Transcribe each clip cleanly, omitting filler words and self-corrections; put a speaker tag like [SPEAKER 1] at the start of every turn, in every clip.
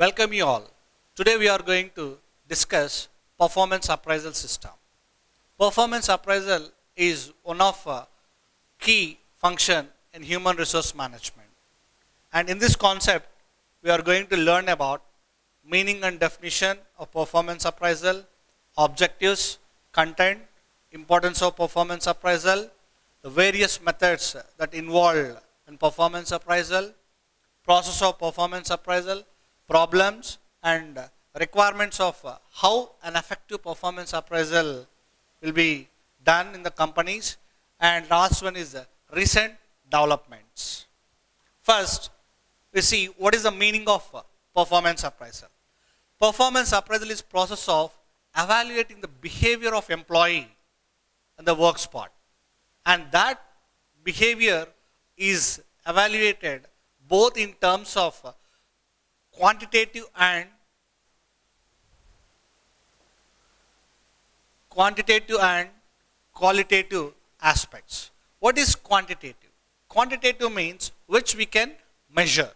[SPEAKER 1] Welcome you all. Today we are going to discuss performance appraisal system. Performance appraisal is one of key function in human resource management. And in this concept, we are going to learn about meaning and definition of performance appraisal, objectives, content, importance of performance appraisal, the various methods that involve in performance appraisal, process of performance appraisal, problems and requirements of how an effective performance appraisal will be done in the companies, and last one is recent developments. First, we see what is the meaning of performance appraisal. Performance appraisal is process of evaluating the behavior of employee in the work spot, and that behavior is evaluated both in terms of quantitative and qualitative aspects. What is quantitative? Quantitative means which we can measure.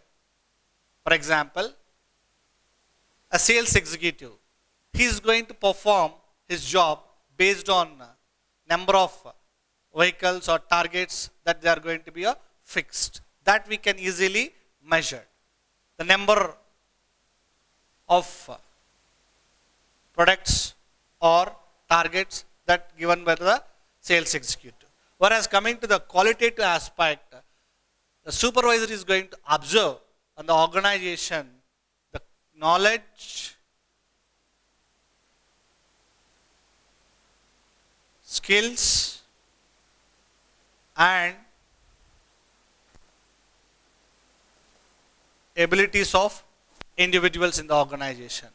[SPEAKER 1] For example, a sales executive, he is going to perform his job based on number of vehicles or targets that they are going to be fixed. That we can easily measure. The number of products or targets that given by the sales executive. Whereas coming to the qualitative aspect, the supervisor is going to observe on the organization the knowledge, skills and abilities of individuals in the organization.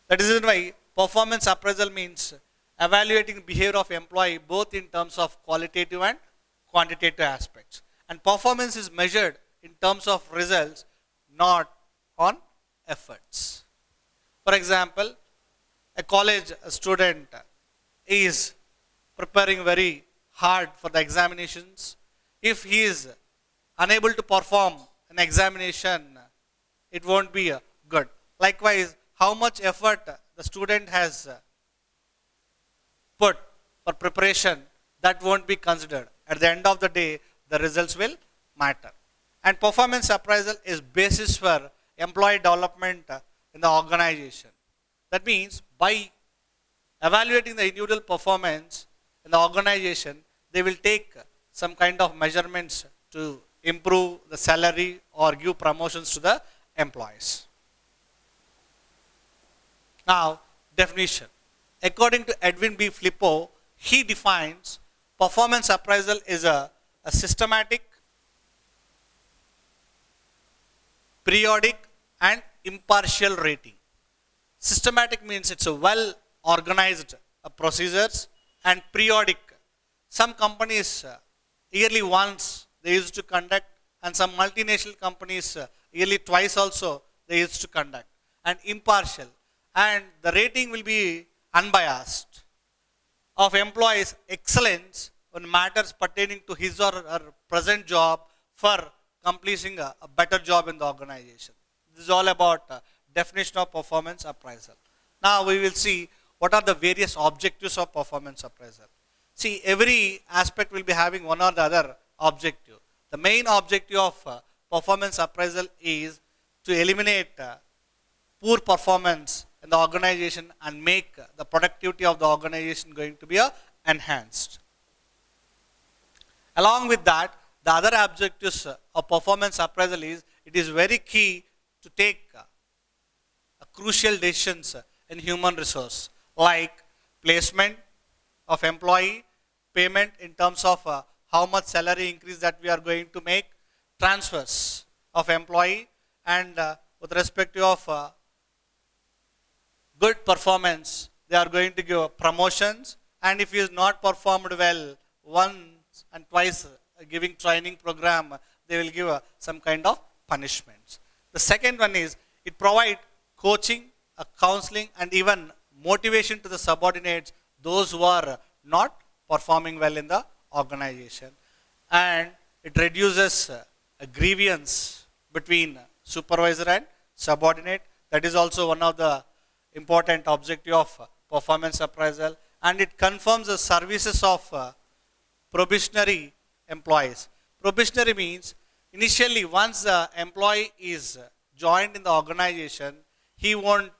[SPEAKER 1] That is why performance appraisal means evaluating behavior of employee both in terms of qualitative and quantitative aspects. And performance is measured in terms of results, not on efforts. For example, a college student is preparing very hard for the examinations. If he is unable to perform an examination, it won't be good. Likewise, how much effort the student has put for preparation, that won't be considered. At the end of the day, the results will matter. And performance appraisal is basis for employee development in the organization. That means by evaluating the individual performance in the organization, they will take some kind of measurements to improve the salary or give promotions to the employees. Now, definition. According to Edwin B. Flippo, he defines performance appraisal is a systematic, periodic and impartial rating. Systematic means it's a well organized procedures, and periodic. Some companies yearly once they used to conduct, and some multinational companies yearly twice also they used to conduct. And impartial, and the rating will be unbiased of employees' excellence on matters pertaining to his or her present job for completing a better job in the organization. This is all about definition of performance appraisal. Now we will see what are the various objectives of performance appraisal. See, every aspect will be having one or the other objective. The main objective of performance appraisal is to eliminate poor performance in the organization and make the productivity of the organization going to be enhanced. Along with that, the other objectives of performance appraisal is it is very key to take crucial decisions in human resource like placement of employee, payment in terms of how much salary increase that we are going to make, transfers of employee, and with respect to of good performance, they are going to give promotions, and if he is not performed well once and twice giving training program, they will give some kind of punishments. The second one is it provides coaching, counseling and even motivation to the subordinates, those who are not performing well in the organization. And it reduces a grievance between supervisor and subordinate. That is also one of the important objective of performance appraisal, and it confirms the services of probationary employees. Probationary means initially once the employee is joined in the organization, he won't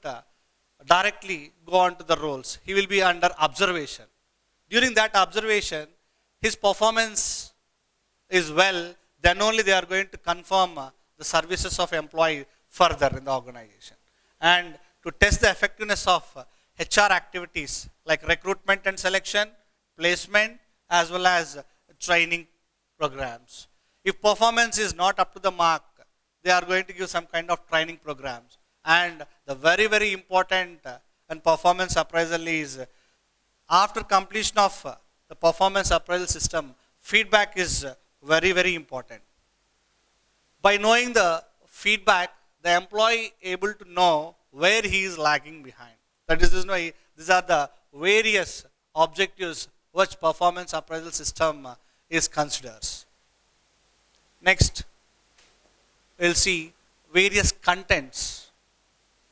[SPEAKER 1] directly go on to the roles. He will be under observation. During that observation, his performance is well, then only they are going to confirm the services of employee further in the organization. And to test the effectiveness of HR activities like recruitment and selection, placement, as well as training programs. If performance is not up to the mark, they are going to give some kind of training programs. And the very, very important and performance appraisal is after completion of the performance appraisal system, feedback is very, very important. By knowing the feedback, the employee able to know where he is lagging behind. That is why these are the various objectives which performance appraisal system is considers. Next, we'll see various contents.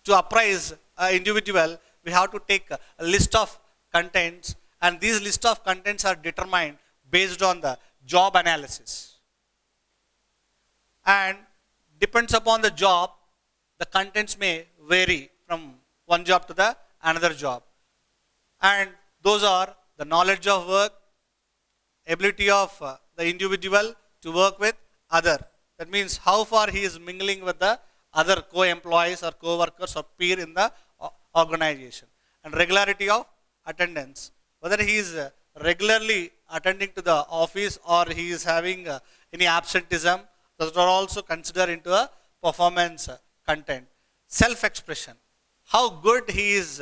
[SPEAKER 1] To appraise an individual, we have to take a list of contents, and these list of contents are determined based on the job analysis. And depends upon the job, the contents may vary from one job to the another job. And those are the knowledge of work, ability of the individual to work with other. That means how far he is mingling with the other co-employees or co-workers or peer in the organization. And regularity of attendance. Whether he is regularly attending to the office or he is having any absenteeism, those are also considered into a performance content. Self-expression. How good he is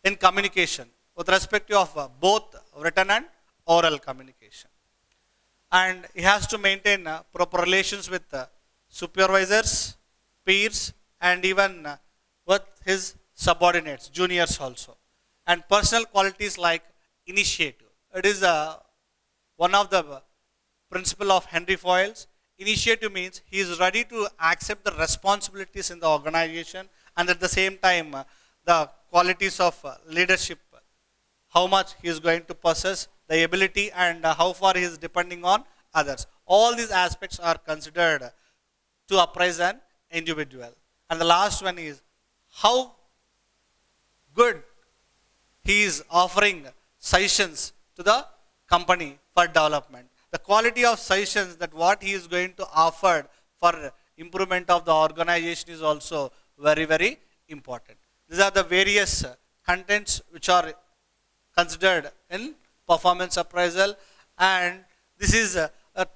[SPEAKER 1] in communication with respect to both written and oral communication. And he has to maintain proper relations with supervisors, peers, and even with his subordinates, juniors also. And personal qualities like initiative. It is one of the principle of Henry Foyle's. Initiative means he is ready to accept the responsibilities in the organization, and at the same time the qualities of leadership, how much he is going to possess, the ability, and how far he is depending on others. All these aspects are considered to appraise an individual. And the last one is how good he is offering suggestions to the company for development. The quality of suggestions that what he is going to offer for improvement of the organization is also very, very important. These are the various contents which are considered in performance appraisal, and this is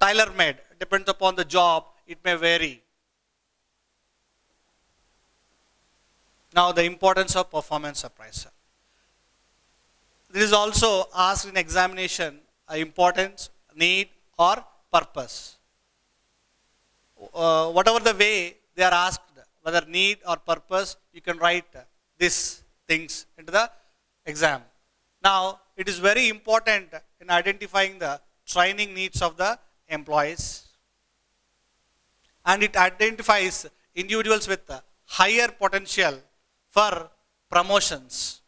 [SPEAKER 1] tailor-made. Depends upon the job, it may vary. Now the importance of performance appraisal. This is also asked in examination, importance, need, or purpose. Whatever the way they are asked, whether need or purpose, you can write these things into the exam. Now, it is very important in identifying the training needs of the employees, and it identifies individuals with higher potential for promotions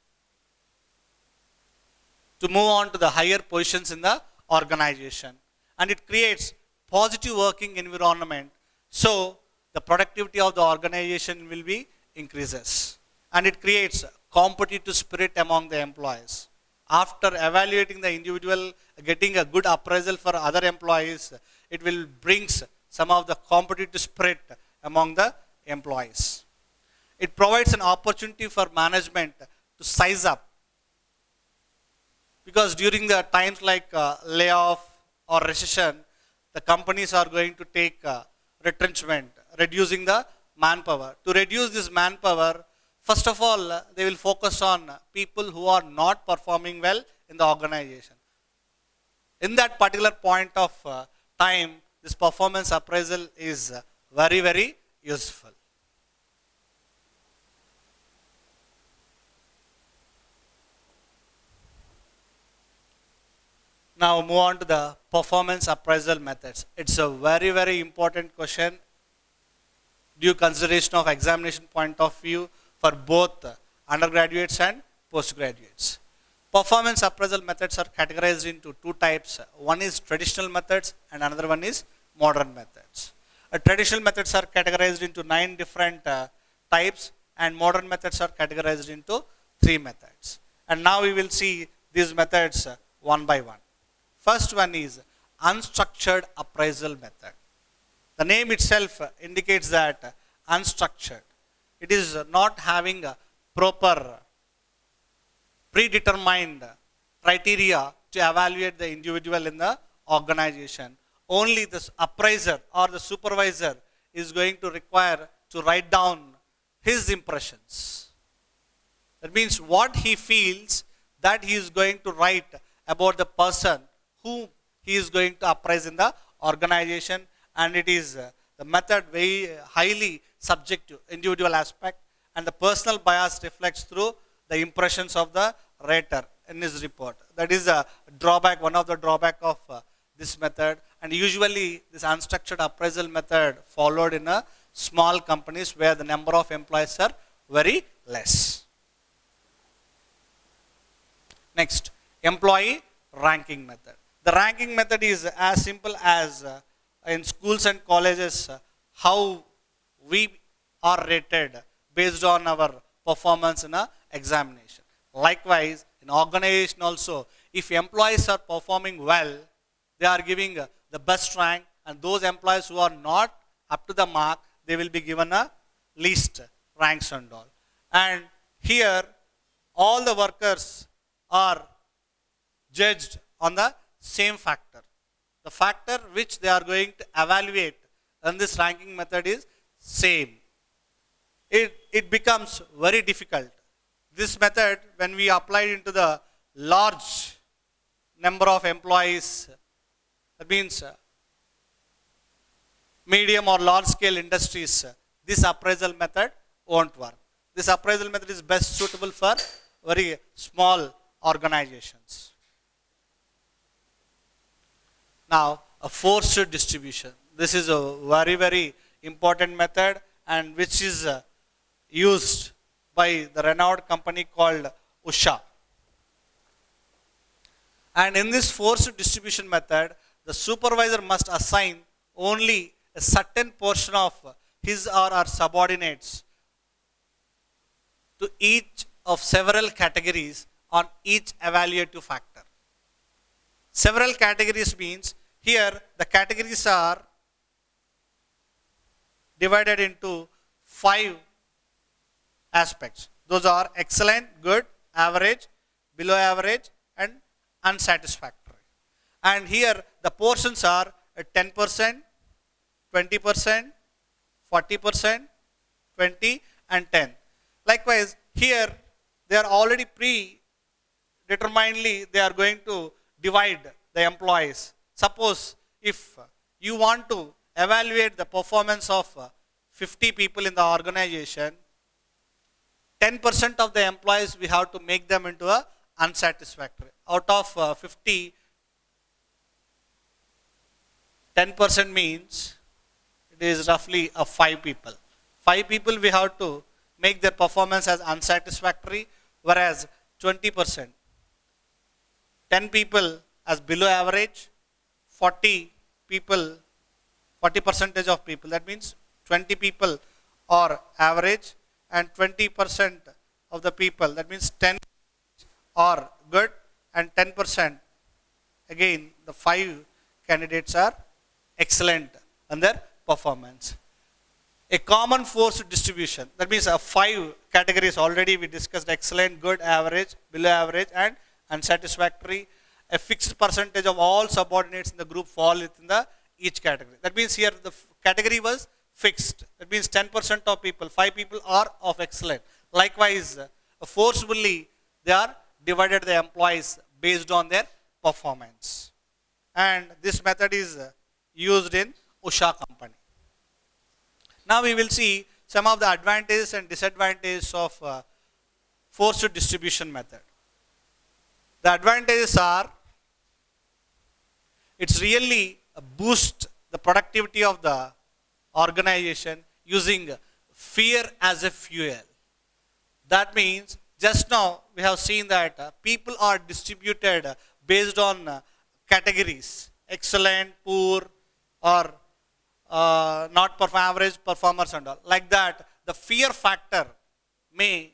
[SPEAKER 1] to move on to the higher positions in the organization, and it creates positive working environment, so the productivity of the organization will be increases, and it creates competitive spirit among the employees. After evaluating the individual, getting a good appraisal for other employees, it will brings some of the competitive spirit among the employees. It provides an opportunity for management to size up, because during the times like layoff or recession, the companies are going to take retrenchment, reducing the manpower. To reduce this manpower, first of all, they will focus on people who are not performing well in the organization. In that particular point of time, this performance appraisal is very, very useful. Now move on to the performance appraisal methods. It's a very, very important question. due consideration of examination point of view for both undergraduates and postgraduates. Performance appraisal methods are categorized into two types. One is traditional methods and another one is modern methods. Traditional methods are categorized into 9 different types, and modern methods are categorized into 3 methods. And now we will see these methods one by one. First one is unstructured appraisal method. The name itself indicates that unstructured. It is not having a proper predetermined criteria to evaluate the individual in the organization. Only the appraiser or the supervisor is going to require to write down his impressions. That means what he feels that he is going to write about the person whom he is going to appraise in the organization, and it is the method very highly subjective, individual aspect, and the personal bias reflects through the impressions of the rater in his report. That is a drawback, one of the drawback of this method, and usually this unstructured appraisal method followed in a small companies where the number of employees are very less. Next, employee ranking method. The ranking method is as simple as in schools and colleges how we are rated based on our performance in a examination. Likewise, in organization also, if employees are performing well, they are giving the best rank, and those employees who are not up to the mark, they will be given a least ranks and all. And here, all the workers are judged on the same factor. The factor which they are going to evaluate in this ranking method is same. It becomes very difficult. This method, when we apply it into the large number of employees, that means medium or large scale industries, this appraisal method won't work. This appraisal method is best suitable for very small organizations. Now, a forced distribution. This is a very, very important method, and which is used by the renowned company called Usha. And in this forced distribution method, the supervisor must assign only a certain portion of his or her subordinates to each of several categories on each evaluative factor. Several categories means here the categories are divided into 5 aspects. Those are excellent, good, average, below average, and unsatisfactory. And here the portions are 10%, 20%, 40%, 20, and 10. Likewise, here they are already predeterminedly they are going to divide the employees. Suppose if you want to evaluate the performance of 50 people in the organization, 10% of the employees we have to make them into a unsatisfactory. Out of 50, 10% means it is roughly 5 people. 5 people we have to make their performance as unsatisfactory, whereas 20%, 10 people as below average, 40 people, 40% of people, that means 20 people are average, and 20% of the people, that means 10 are good, and 10%, again the 5 candidates are excellent in their performance. A common force distribution, that means 5 categories already we discussed: excellent, good, average, below average, and unsatisfactory. A fixed percentage of all subordinates in the group fall within the each category. That means here the category was fixed. That means 10% of people, 5 people are of excellent. Likewise, forcibly they are divided the employees based on their performance. And this method is used in Usha company. Now we will see some of the advantages and disadvantages of forced distribution method. The advantages are, it's really boost the productivity of the organization. using fear as a fuel. That means just now we have seen that people are distributed based on categories: excellent, poor, or not average performers and all. Like that, the fear factor may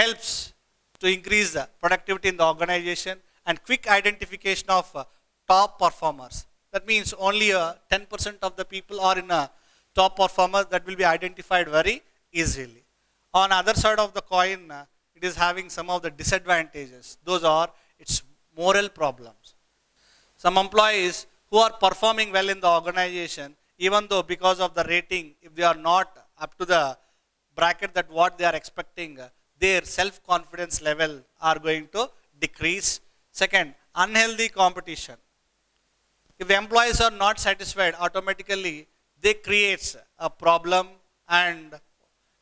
[SPEAKER 1] helps to increase the productivity in the organization and quick identification of top performers. That means only 10% of the people are in a top performer that will be identified very easily. On other side of the coin, it is having some of the disadvantages. Those are its moral problems. Some employees who are performing well in the organization, even though because of the rating, if they are not up to the bracket that what they are expecting, their self-confidence level are going to decrease. Second, unhealthy competition. If the employees are not satisfied, automatically they creates a problem and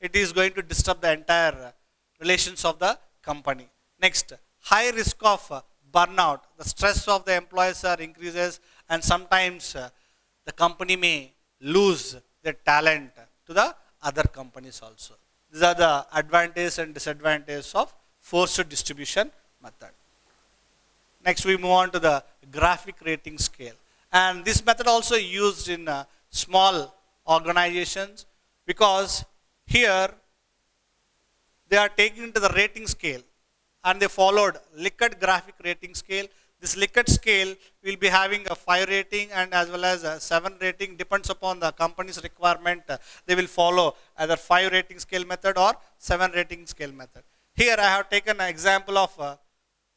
[SPEAKER 1] it is going to disturb the entire relations of the company. Next, high risk of burnout. The stress of the employees are increases and sometimes the company may lose their talent to the other companies also. These are the advantages and disadvantages of forced distribution method. Next, we move on to the graphic rating scale. And this method also used in small organizations because here they are taking into the rating scale and they followed Likert graphic rating scale. This Likert scale will be having a 5 rating and as well as a 7 rating, depends upon the company's requirement. They will follow either 5 rating scale method or 7 rating scale method. Here I have taken an example of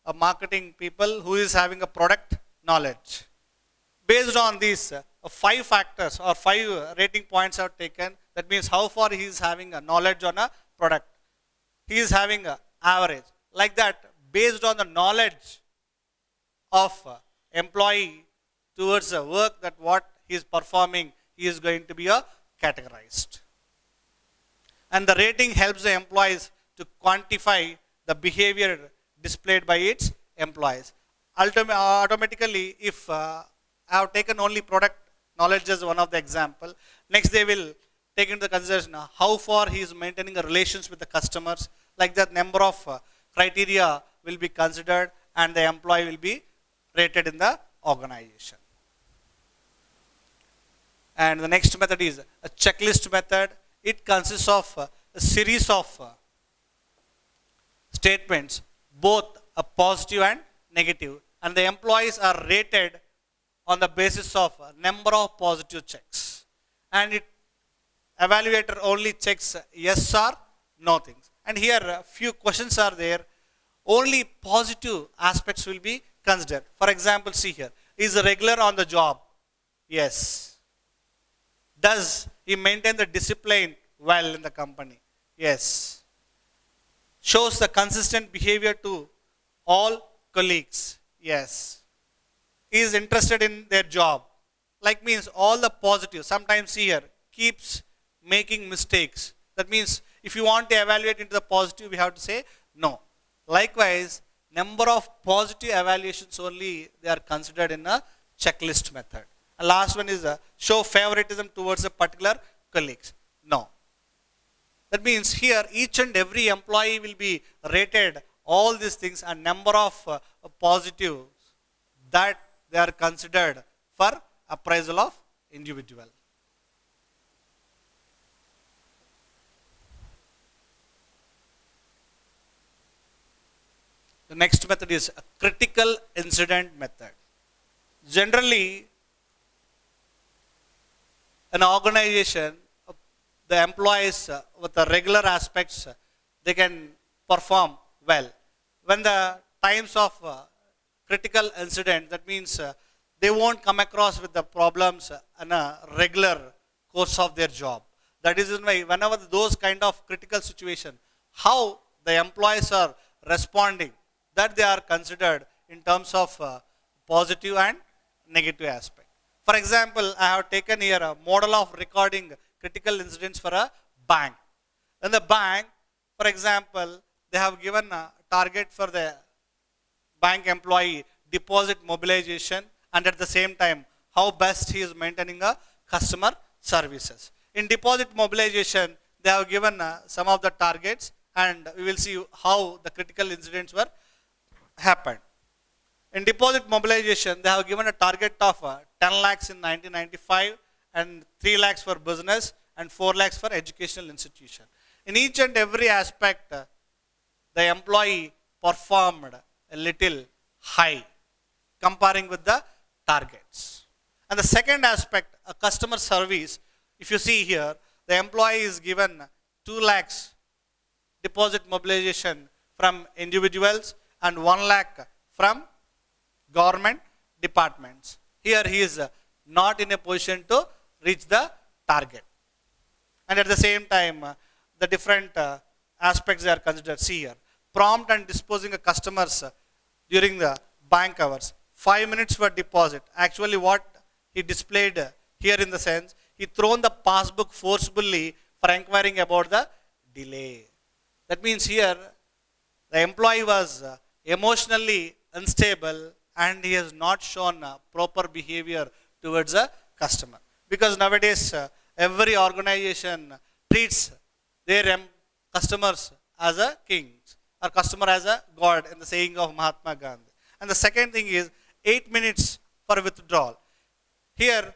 [SPEAKER 1] a marketing people who is having a product knowledge. Based on these 5 factors or 5 rating points are taken, that means how far he is having a knowledge on a product. He is having a average. Like that, based on the knowledge of employee towards the work that what he is performing, he is going to be categorized. And the rating helps the employees to quantify the behavior displayed by its employees. Automatically, if I have taken only product knowledge as one of the example, next they will take into consideration how far he is maintaining a relations with the customers. Like that, number of criteria will be considered and the employee will be rated in the organization. And the next method is a checklist method. It consists of a series of statements, both a positive and negative, and the employees are rated on the basis of number of positive checks. And it evaluator only checks yes or no things. And here a few questions are there. Only positive aspects will be considered. For example, see here, is a regular on the job? Yes. Does he maintain the discipline well in the company? Yes. Shows the consistent behavior to all colleagues? Yes. Is interested in their job? Like means all the positive. Sometimes see here, keeps making mistakes. That means if you want to evaluate into the positive, we have to say no. Likewise, number of positive evaluations only they are considered in a checklist method. And last one is show favoritism towards a particular colleagues. No. That means here each and every employee will be rated all these things and number of positives that they are considered for appraisal of individual. The next method is a critical incident method. Generally, an organization, the employees with the regular aspects, they can perform well. When the times of critical incident, that means they won't come across with the problems in a regular course of their job. That is why whenever those kind of critical situation, how the employees are responding, that they are considered in terms of positive and negative aspect. For example, I have taken here a model of recording critical incidents for a bank. In the bank, for example, they have given a target for the bank employee deposit mobilization and at the same time how best he is maintaining a customer services. In deposit mobilization, they have given some of the targets, and we will see how the critical incidents were happened. In deposit mobilization, they have given a target of 10 lakhs in 1995 and 3 lakhs for business and 4 lakhs for educational institution. In each and every aspect, the employee performed a little high comparing with the targets. And the second aspect, a customer service, if you see here, the employee is given 2 lakhs deposit mobilization from individuals and 1 lakh from government departments. Here he is not in a position to reach the target. And at the same time, the different aspects are considered. See here, prompt and disposing of customers during the bank hours. 5 minutes for deposit. Actually, what he displayed here in the sense, he thrown the passbook forcibly for inquiring about the delay. That means here, the employee was emotionally unstable and he has not shown proper behavior towards a customer. Because nowadays, every organization treats their customers as a king or customer as a god, in the saying of Mahatma Gandhi. And the second thing is 8 minutes for withdrawal. Here,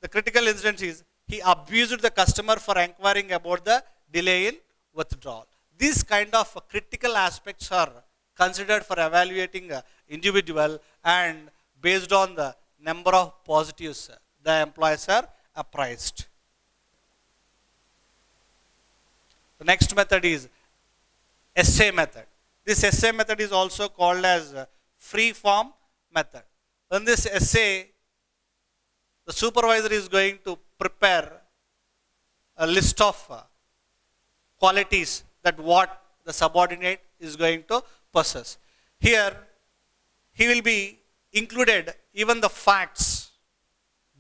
[SPEAKER 1] the critical incident is he abused the customer for inquiring about the delay in withdrawal. These kind of critical aspects are considered for evaluating an individual, and based on the number of positives, the employees are appraised. The next method is essay method. This essay method is also called as free form method. In this essay, the supervisor is going to prepare a list of qualities that what the subordinate is going to possess. Here, he will be included even the facts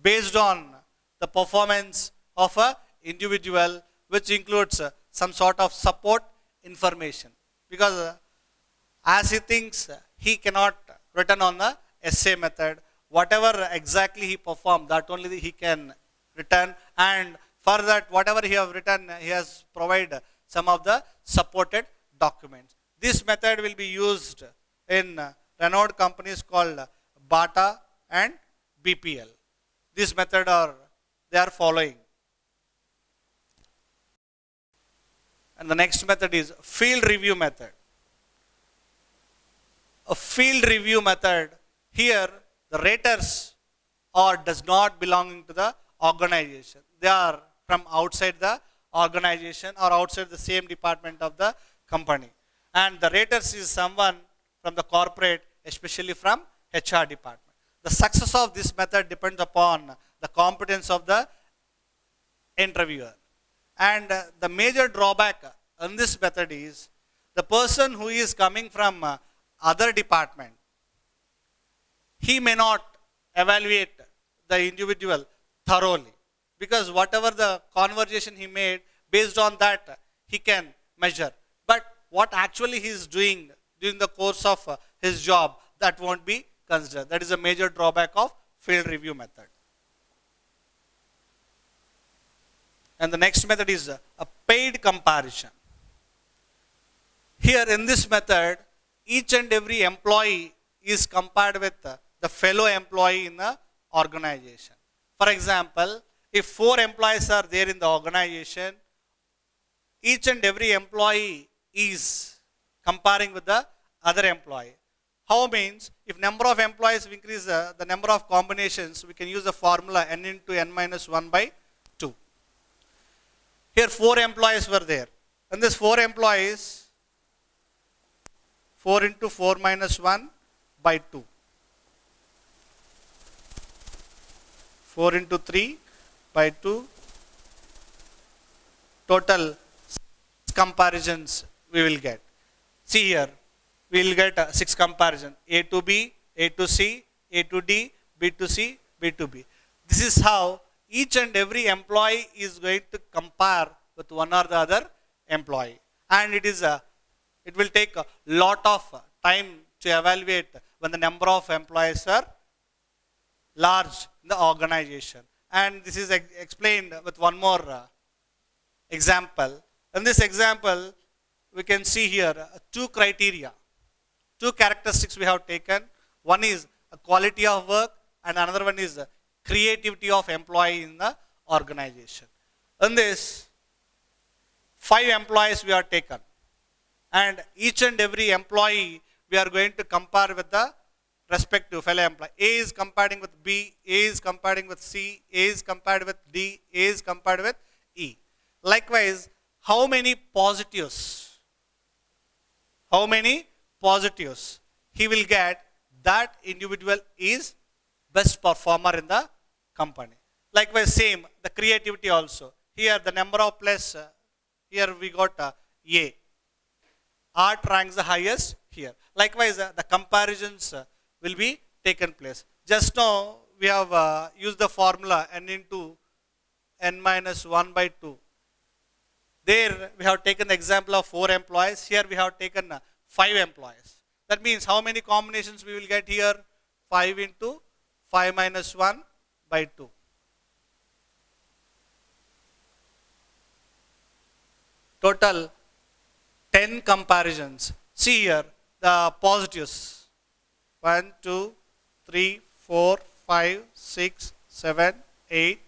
[SPEAKER 1] based on the performance of a individual, which includes some sort of support information. Because as he thinks, he cannot written on the essay method. Whatever exactly he performed, that only he can return, and for that, whatever he have written, he has provided some of the supported documents. This method will be used in renowned companies called Bata and BPL. This method they are following. And the next method is field review method. A field review method, here the raters does not belonging to the organization. They are from outside the organization or outside the same department of the company. And the raters is someone from the corporate, especially from HR department. The success of this method depends upon the competence of the interviewer. And the major drawback in this method is the person who is coming from other department, he may not evaluate the individual thoroughly, because whatever the conversation he made, based on that he can measure. But what actually he is doing during the course of his job, that won't be considered. That is a major drawback of field review method. And the next method is a paid comparison. Here in this method, each and every employee is compared with the fellow employee in the organization. For example, if 4 employees are there in the organization, each and every employee is comparing with the other employee. How means, if number of employees increase the number of combinations, we can use the formula n into n minus 1 by 2. Here 4 employees were there. And this 4 employees, 4 into 4 minus 1 by 2. 4 into 3 by 2. Total comparisons we will get. See here, we will get 6 comparisons. A to B, A to C, A to D, B to C, B to B. This is how each and every employee is going to compare with one or the other employee. And it will take a lot of time to evaluate when the number of employees are large in the organization. And this is explained with one more example. In this example, we can see here two criteria, two characteristics we have taken. One is a quality of work and another one is creativity of employee in the organization. In this, 5 employees we are taken, and each and every employee we are going to compare with the respective fellow employee. A is comparing with B, A is comparing with C, A is compared with D, A is compared with E. Likewise, how many positives? How many positives he will get, that individual is best performer in the company. Likewise, same, the creativity also. Here the number of plus, here we got A. Art ranks the highest here. Likewise, the comparisons will be taken place. Just now we have used the formula n into n minus 1 by 2. There we have taken the example of 4 employees. Here we have taken 5 employees. That means how many combinations we will get here? 5 into 5 minus 1 by 2. Total 10 comparisons. See here the positives. 1, 2, 3, 4, 5, 6, 7, 8,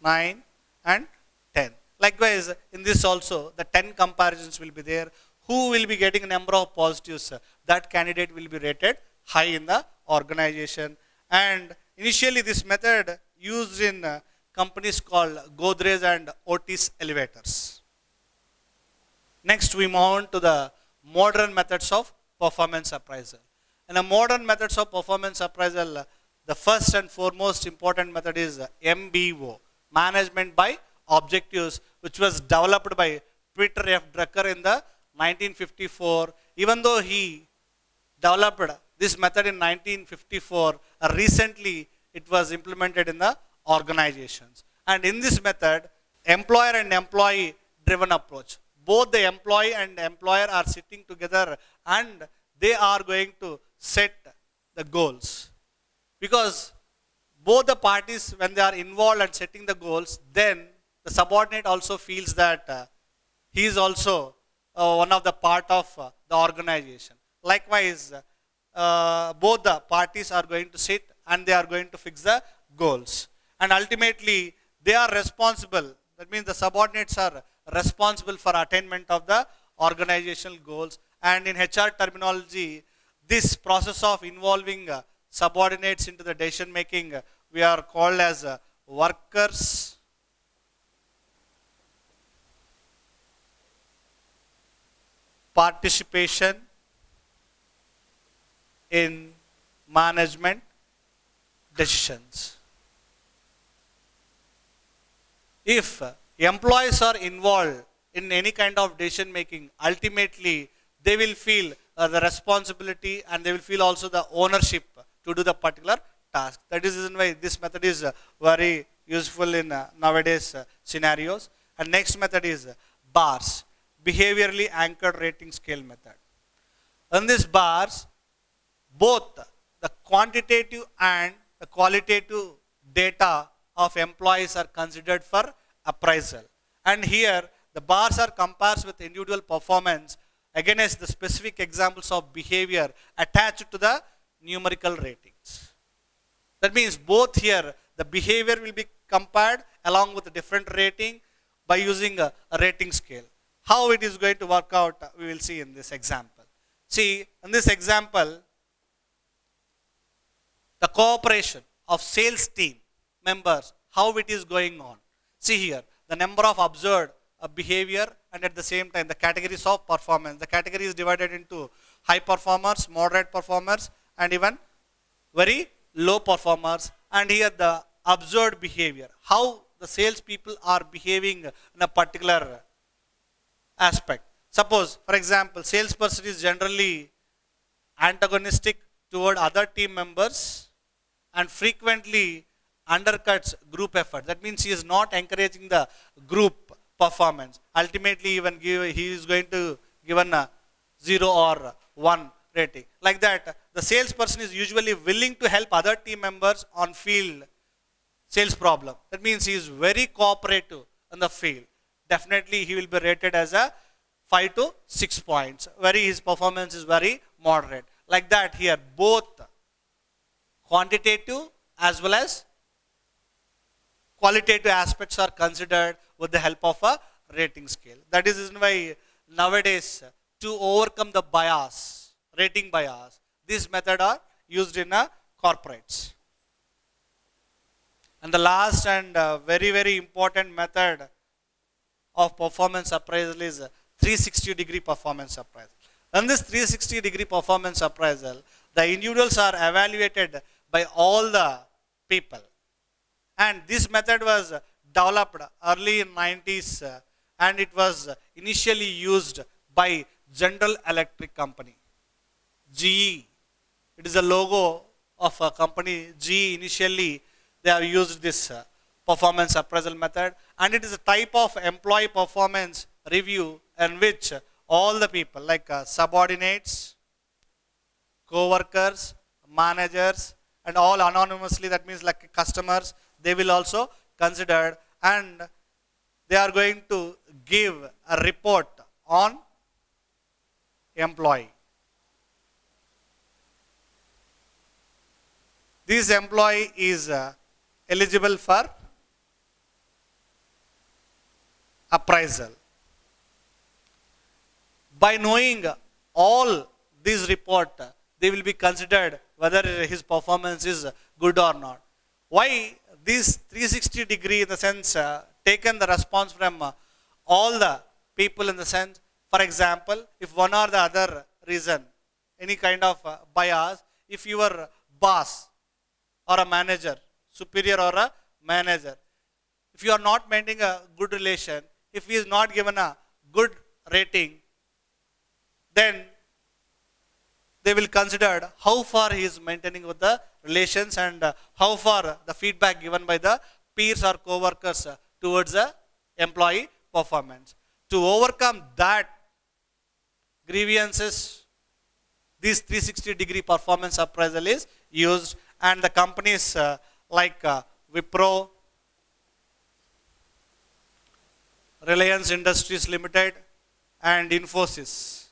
[SPEAKER 1] 9 and 10. Likewise, in this also the 10 comparisons will be there. Who will be getting a number of positives? That candidate will be rated high in the organization. And initially this method used in companies called Godrej and Otis Elevators. Next we move on to the modern methods of performance appraisal. In the modern methods of performance appraisal, the first and foremost important method is MBO, Management by Objectives, which was developed by Peter F. Drucker in the 1954. Even though he developed this method in 1954, recently it was implemented in the organizations. And in this method, employer and employee driven approach. Both the employee and employer are sitting together and they are going to set the goals. Because both the parties, when they are involved and setting the goals, then the subordinate also feels that he is also one of the part of the organization. Likewise, both the parties are going to sit and they are going to fix the goals. And ultimately, they are responsible. That means the subordinates are responsible for attainment of the organizational goals. And in HR terminology, this process of involving subordinates into the decision making, we are called as workers participation in management decisions. If employees are involved in any kind of decision making, ultimately they will feel the responsibility and they will feel also the ownership to do the particular task. That is the reason why this method is very useful in nowadays scenarios. And next method is BARS, behaviorally anchored rating scale method. In this BARS, both the quantitative and the qualitative data of employees are considered for appraisal. And here the BARS are compared with individual performance against the specific examples of behavior attached to the numerical ratings. That means both here the behavior will be compared along with a different rating by using a rating scale. How it is going to work out, we will see in this example. See, in this example, the cooperation of sales team members, how it is going on. See here, the number of observed behavior and at the same time the categories of performance. The category is divided into high performers, moderate performers and even very low performers. And here the observed behavior, how the sales people are behaving in a particular aspect. Suppose, for example, salesperson is generally antagonistic toward other team members and frequently undercuts group effort. That means he is not encouraging the group performance. Ultimately, even he is going to given a 0 or 1 rating. Like that, the salesperson is usually willing to help other team members on field sales problem. That means he is very cooperative in the field. definitely he will be rated as a 5 to 6 points. Very his performance is very moderate. Like that here, both quantitative as well as qualitative aspects are considered with the help of a rating scale. That is reason why nowadays to overcome the bias, rating bias, this method are used in corporates. And the last and very important method of performance appraisal is 360-degree performance appraisal. In this 360-degree performance appraisal, the individuals are evaluated by all the people. And this method was developed early in 90s and it was initially used by General Electric Company, GE. It is a logo of a company, GE. Initially, they have used this performance appraisal method, and it is a type of employee performance review in which all the people like subordinates, co-workers, managers, and all anonymously, that means like customers, they will also consider, and they are going to give a report on employee. This employee is eligible for appraisal. By knowing all these report, they will be considered whether his performance is good or not. Why this 360 degree in the sense taken the response from all the people in the sense, for example, if one or the other reason, any kind of bias, if your boss or a manager, superior or a manager, if you are not maintaining a good relation, if he is not given a good rating, then they will consider how far he is maintaining with the relations and how far the feedback given by the peers or co-workers towards the employee performance. To overcome that grievances, this 360-degree performance appraisal is used, and the companies like Wipro, Reliance Industries Limited, and Infosys,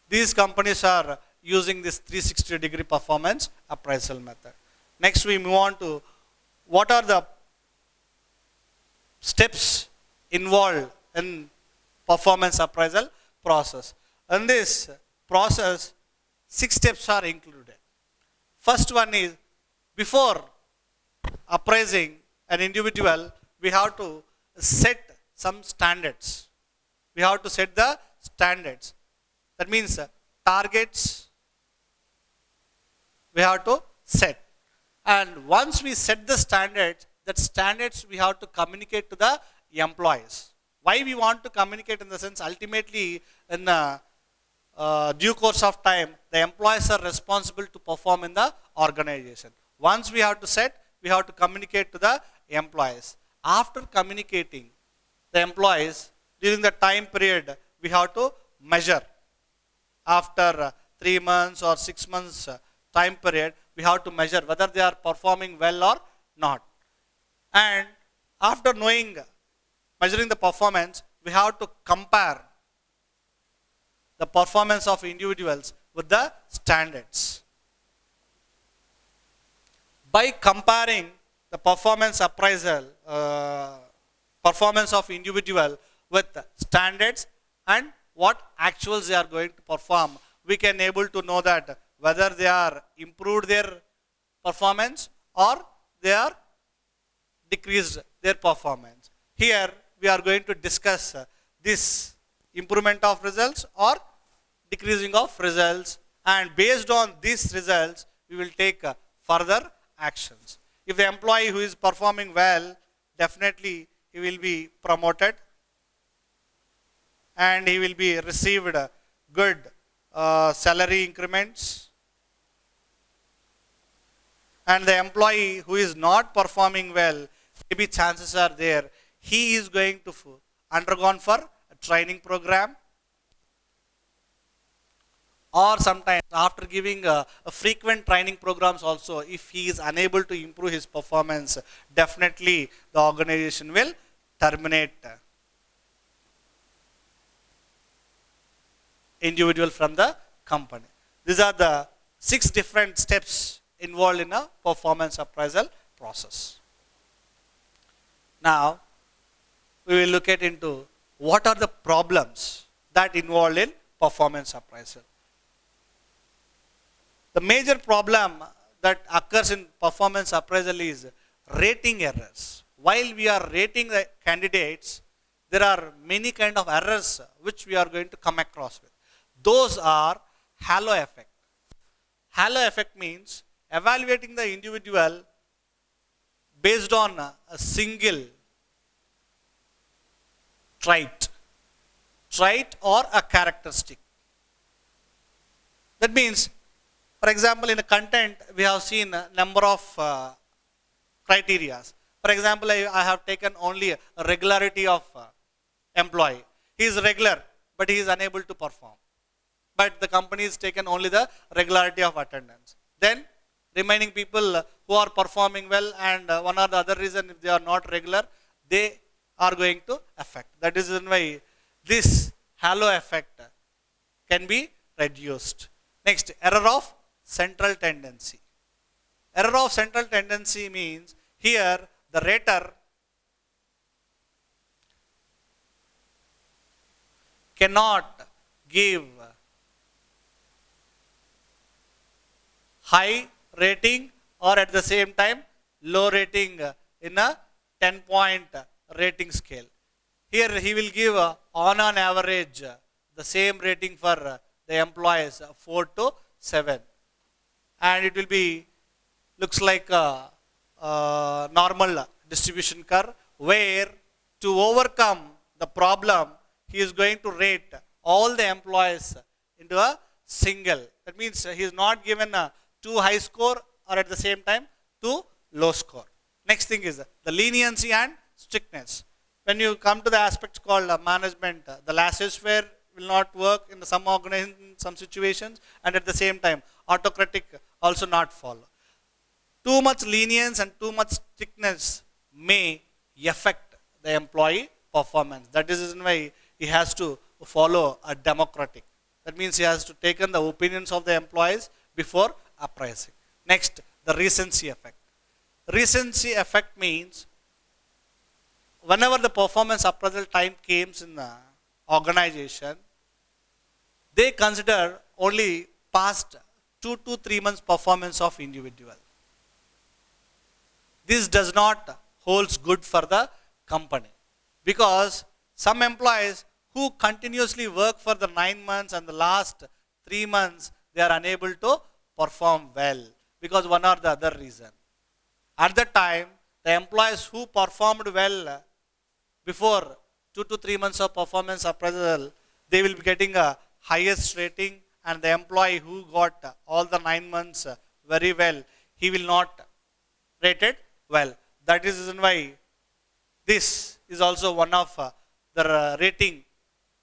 [SPEAKER 1] these companies are using this 360-degree performance appraisal method. Next, we move on to what are the steps involved in performance appraisal process. In this process, 6 steps are included. First one is, before appraising an individual, we have to set some standards. We have to set the standards. That means targets we have to set. And once we set the standards, that standards we have to communicate to the employees. Why we want to communicate in the sense, ultimately in due course of time, the employees are responsible to perform in the organization. Once we have to set, we have to communicate to the employees. After communicating the employees, during the time period, we have to measure. After 3 months or 6 months time period, we have to measure whether they are performing well or not. And after measuring the performance, we have to compare the performance of individuals with the standards. By comparing the performance appraisal, performance of individual with standards and what actuals they are going to perform, we can able to know that whether they are improved their performance or they are decreased their performance. Here we are going to discuss this improvement of results or decreasing of results, and based on these results we will take further actions. If the employee who is performing well, definitely he will be promoted and he will be received good salary increments. And the employee who is not performing well, maybe chances are there he is going to undergone for a training program, or sometimes after giving a frequent training programs also, if he is unable to improve his performance, definitely the organization will terminate individual from the company. These are the 6 different steps involved in a performance appraisal process. Now, we will look at into what are the problems that involved in performance appraisal. The major problem that occurs in performance appraisal is rating errors. While we are rating the candidates, there are many kind of errors which we are going to come across with. Those are halo effect. Halo effect means evaluating the individual based on a single trait or a characteristic. That means, for example, in a content, we have seen a number of criteria. For example, I have taken only a regularity of employee. He is regular, but he is unable to perform. But the company is taken only the regularity of attendance. Then, remaining people who are performing well and one or the other reason, if they are not regular, they are going to affect. That is why this halo effect can be reduced. Next, error of central tendency. Error of central tendency means here the rater cannot give high rating or at the same time low rating in a 10-point rating scale. Here he will give on an average the same rating for the employees 4 to 7, and it will be looks like a normal distribution curve, where to overcome the problem he is going to rate all the employees into a single. That means he is not given a too high score or at the same time too low score. Next thing is the leniency and strictness. When you come to the aspects called management, the laissez-faire will not work in some organizations, in some situations, and at the same time autocratic also not follow. Too much lenience and too much strictness may affect the employee performance. That is why he has to follow a democratic. That means he has to take in the opinions of the employees before appraising. Next, the recency effect. Recency effect means whenever the performance appraisal time comes in the organization, they consider only past 2 to 3 months performance of individual. This does not holds good for the company, because some employees who continuously work for the 9 months and the last 3 months, they are unable to perform well because one or the other reason. At that time, the employees who performed well before 2 to 3 months of performance appraisal, they will be getting a highest rating, and the employee who got all the 9 months very well, he will not rated well. That is why this is also one of the rating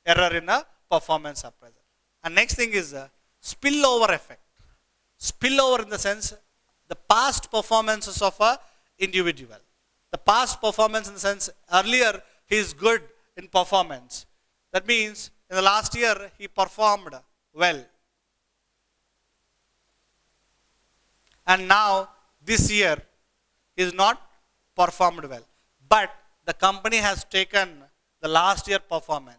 [SPEAKER 1] error in a performance appraisal. And next thing is spillover effect. Spillover in the sense the past performances of a individual. The past performance in the sense earlier he is good in performance. That means in the last year he performed well. And now this year he is not performed well. But the company has taken the last year performance.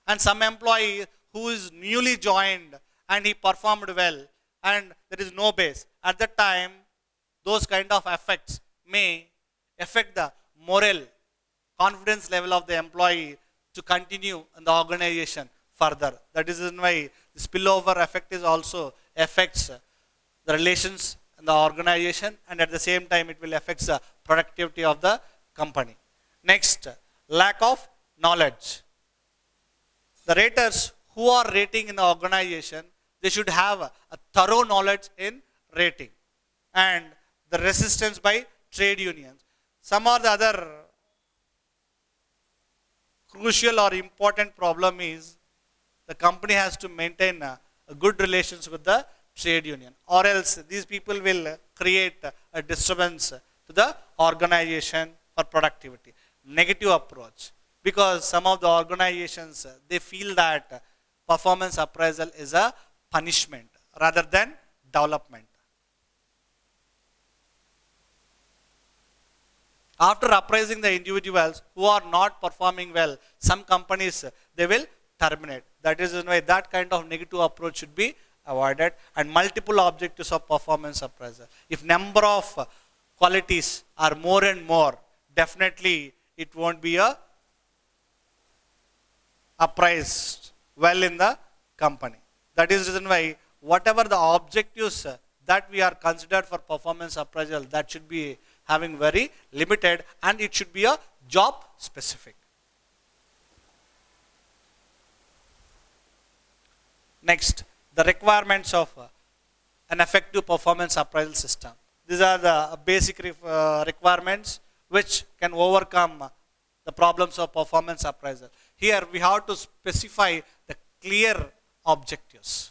[SPEAKER 1] And some employee who is newly joined and he performed well and there is no base. At that time, those kind of effects may affect the morale, confidence level of the employee to continue in the organization further. That is why the spillover effect is also affects the relations in the organization, and at the same time it will affect the productivity of the company. Next, lack of knowledge. The raters who are rating in the organization, they should have a thorough knowledge in rating, and the resistance by trade unions. Some or the other crucial or important problem is the company has to maintain a good relations with the trade union, or else these people will create a disturbance to the organization for productivity. Negative approach, because some of the organizations they feel that performance appraisal is a punishment rather than development. After appraising the individuals who are not performing well, some companies they will terminate. That is why that kind of negative approach should be avoided, and multiple objectives of performance appraisal. If number of qualities are more and more, definitely it won't be a appraised well in the company. That is the reason why whatever the objectives that we are considered for performance appraisal, that should be having very limited, and it should be a job specific. Next, the requirements of an effective performance appraisal system. These are the basic requirements which can overcome the problems of performance appraisal. Here we have to specify the clear objectives.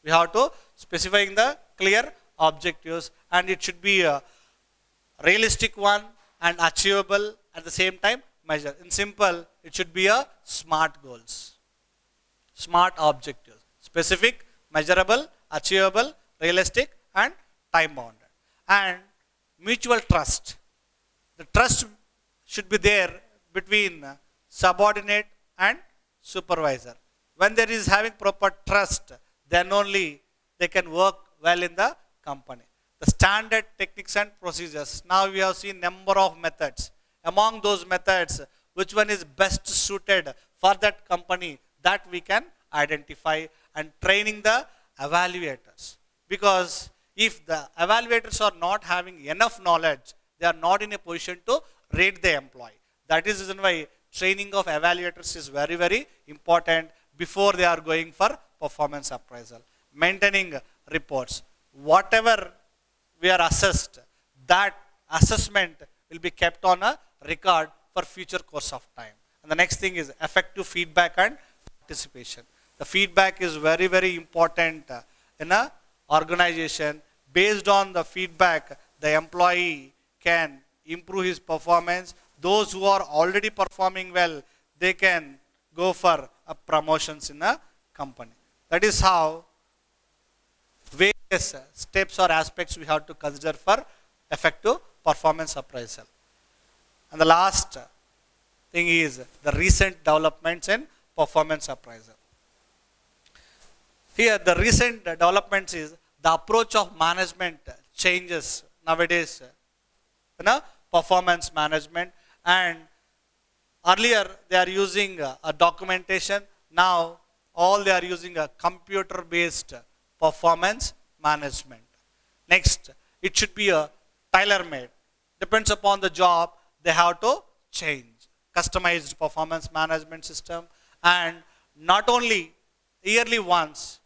[SPEAKER 1] We have to specify the clear objectives, and it should be a realistic one and achievable at the same time measure. In simple, it should be a SMART goals. SMART objectives. Specific, measurable, achievable, realistic, and time bounded. And mutual trust. The trust should be there between subordinate and supervisor. When there is having proper trust, then only they can work well in the company. The standard techniques and procedures. Now we have seen number of methods. Among those methods, which one is best suited for that company, that we can identify, and training the evaluators. Because if the evaluators are not having enough knowledge, they are not in a position to rate the employee. That is the reason why training of evaluators is very, very important before they are going for performance appraisal. Maintaining reports. Whatever we are assessed, that assessment will be kept on a record for future course of time. And the next thing is effective feedback and participation. The feedback is very, very important in a organization. Based on the feedback, the employee can improve his performance. Those who are already performing well, they can go for promotions in a company. That is how various steps or aspects we have to consider for effective performance appraisal. And the last thing is the recent developments in performance appraisal. Here the recent developments is the approach of management changes nowadays in a performance management, and earlier they are using a documentation. Now all they are using a computer based performance management. Next, it should be a tailor made. Depends upon the job, they have to change. Customized performance management system, and not only yearly once,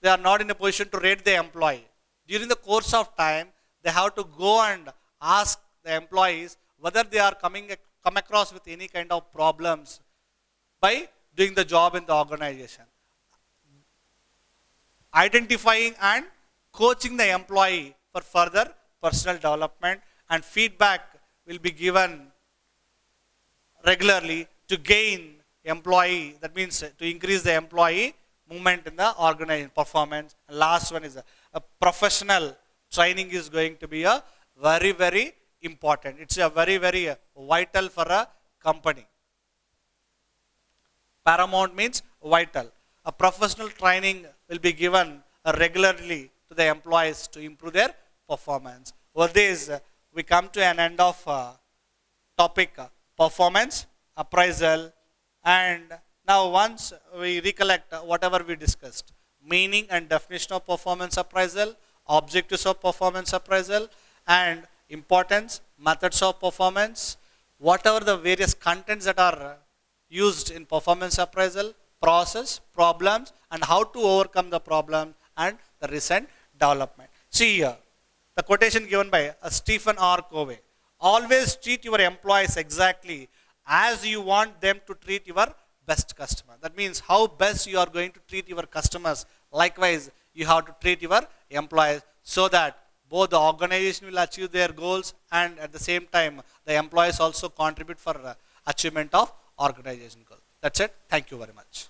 [SPEAKER 1] they are not in a position to rate the employee. During the course of time, they have to go and ask the employees whether they are come across with any kind of problems by doing the job in the organization. Identifying and coaching the employee for further personal development, and feedback will be given regularly to gain employee, that means to increase the employee movement in the organization performance. And last one is a professional training is going to be a very, very important. It's a very, very vital for a company. Paramount means vital. A professional training will be given regularly to the employees to improve their performance. With this, we come to an end of topic performance appraisal. And now once we recollect whatever we discussed, meaning and definition of performance appraisal, objectives of performance appraisal, and importance, methods of performance, whatever the various contents that are used in performance appraisal, process, problems, and how to overcome the problem, and the recent development. See here, the quotation given by Stephen R. Covey. Always treat your employees exactly as you want them to treat your best customer. That means how best you are going to treat your customers. Likewise, you have to treat your employees so that both the organization will achieve their goals, and at the same time, the employees also contribute for achievement of organization goals. That's it. Thank you very much.